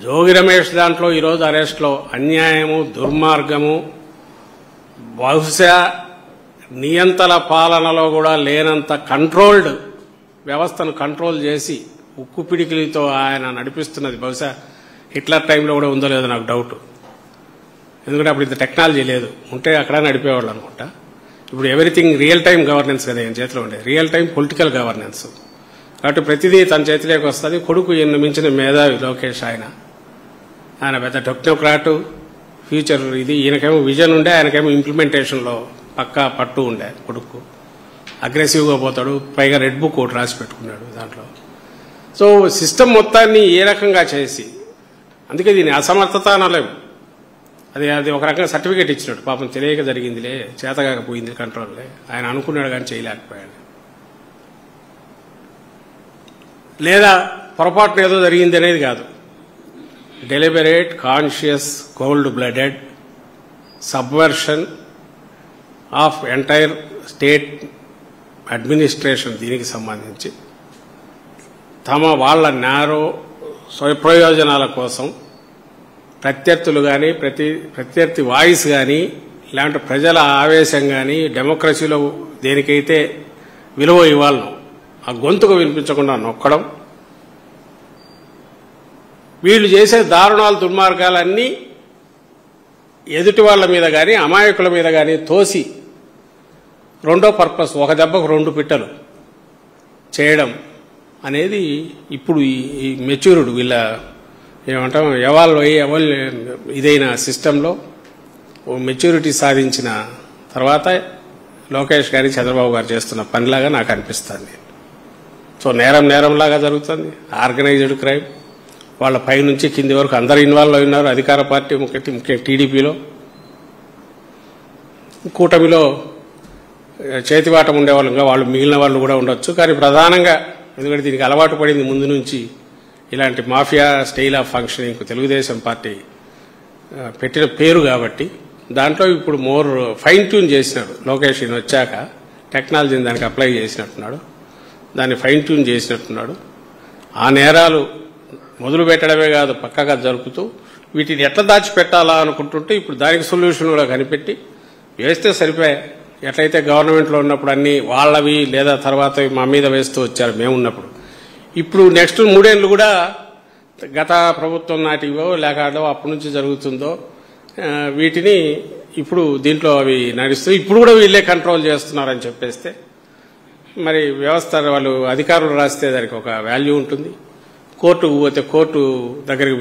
జోగి రమేష్ దాంట్లో ఈరోజు అరెస్ట్లో అన్యాయము, దుర్మార్గము, బహుశా నియంతల పాలనలో కూడా లేనంత కంట్రోల్డ్ వ్యవస్థను కంట్రోల్ చేసి ఉక్కు పిడికిలితో ఆయన నడిపిస్తున్నది బహుశా హిట్లర్ టైంలో కూడా ఉందో లేదో నాకు డౌట్. ఎందుకంటే అప్పుడు ఇంత టెక్నాలజీ లేదు, ఉంటే అక్కడ నడిపేవాళ్ళు అనుకుంటా. ఇప్పుడు ఎవ్రీథింగ్ రియల్ టైం గవర్నెన్స్ కదా ఆయన చేతిలో ఉండేది, రియల్ టైం పొలిటికల్ గవర్నెన్స్. కాబట్టి ప్రతిదీ తన చేతిలోకి వస్తుంది. కొడుకు ఈయన మించిన మేధావి లోకేష్, ఆయన పెద్ద టెక్నోక్రాటు, ఫ్యూచర్ ఇది. ఈయనకేమో విజన్ ఉండే, ఆయనకేమో ఇంప్లిమెంటేషన్లో పక్కా పట్టు ఉండే. కొడుకు అగ్రెసివ్గా పోతాడు, పైగా రెడ్ బుక్ ఒకటి రాసి పెట్టుకున్నాడు దాంట్లో. సో సిస్టమ్ మొత్తాన్ని ఏ రకంగా చేసి, అందుకే దీన్ని అసమర్థత అనలేము. అది ఒక రకంగా సర్టిఫికేట్ ఇచ్చినాడు. పాపం తెలియక జరిగిందిలే, చేతగాకపోయింది కంట్రోల్లే, ఆయన అనుకున్నాడు కానీ చేయలేకపోయాడు. లేదా పొరపాటున ఏదో జరిగింది అనేది కాదు. Deliberate, conscious, cold blooded Subversion of entire state administration దీనికి సంబంధించి వాళ్ళ నేరో స్వప్రయోజనాల కోసం ప్రత్యర్థులు కానీ, ప్రత్యర్థి వాయిస్ కానీ, ఇలాంటి ప్రజల ఆవేశం కానీ, డెమోక్రసీలో దేనికైతే విలువ ఇవ్వాలనో ఆ గొంతుకు వినిపించకుండా నొక్కడం, వీళ్ళు చేసే దారుణాలు, దుర్మార్గాలన్నీ ఎదుటి వాళ్ళ మీద కానీ, అమాయకుల మీద కానీ తోసి రెండో పర్పస్, ఒక దెబ్బకు రెండు పిట్టలు చేయడం అనేది ఇప్పుడు ఈ మెచ్యూర్డ్ వీళ్ళ ఏమంటాం ఇదైన సిస్టంలో మెచ్యూరిటీ సాధించిన తర్వాత లోకేష్ గారి, చంద్రబాబు గారు చేస్తున్న పనిలాగా నాకు అనిపిస్తుంది. సో నేరంలాగా జరుగుతుంది. ఆర్గనైజ్డ్ క్రైమ్, వాళ్ళ పై నుంచి కింది వరకు అందరు ఇన్వాల్వ్ అయి ఉన్నారు. అధికార పార్టీ ముఖ్యంగా టీడీపీలో, కూటమిలో చేతివాటం ఉండేవాళ్ళు, ఇంకా వాళ్ళు మిగిలిన వాళ్ళు కూడా ఉండొచ్చు. కానీ ప్రధానంగా ఎందుకంటే దీనికి అలవాటు పడింది ముందు నుంచి ఇలాంటి mafia style of functioning Telugu Desam party పెట్టిన పేరు కాబట్టి దాంట్లో ఇప్పుడు మోర్ ఫైన్ ట్యూన్ చేసినాడు లోకేష్. ఈయన వచ్చాక టెక్నాలజీని దానికి అప్లై చేసినట్టున్నాడు, దాన్ని ఫైన్ ట్యూన్ చేసినట్టున్నాడు. ఆ నేరాలు మొదలు పెట్టడమే కాదు పక్కగా జరుపుతూ వీటిని ఎట్లా దాచిపెట్టాలా అనుకుంటుంటే ఇప్పుడు దానికి సొల్యూషన్ కూడా కనిపెట్టి వేస్తే సరిపోయాయి. ఎట్లయితే గవర్నమెంట్లో ఉన్నప్పుడు అన్ని వాళ్ళవి లేదా తర్వాత మా మీద వేస్తూ వచ్చారు మేమున్నప్పుడు, ఇప్పుడు నెక్స్ట్ 3 ఏళ్ళు కూడా గత ప్రభుత్వం నాటివో లేక అప్పటి నుంచి జరుగుతుందో వీటిని ఇప్పుడు దీంట్లో అవి నడుస్తూ ఇప్పుడు కూడా వీళ్ళే కంట్రోల్ చేస్తున్నారని చెప్పేస్తే మరి వ్యవస్థ వాళ్ళు అధికారులు రాస్తే దానికి ఒక వాల్యూ ఉంటుంది. కోర్టుకు పోతే కోర్టు దగ్గరికి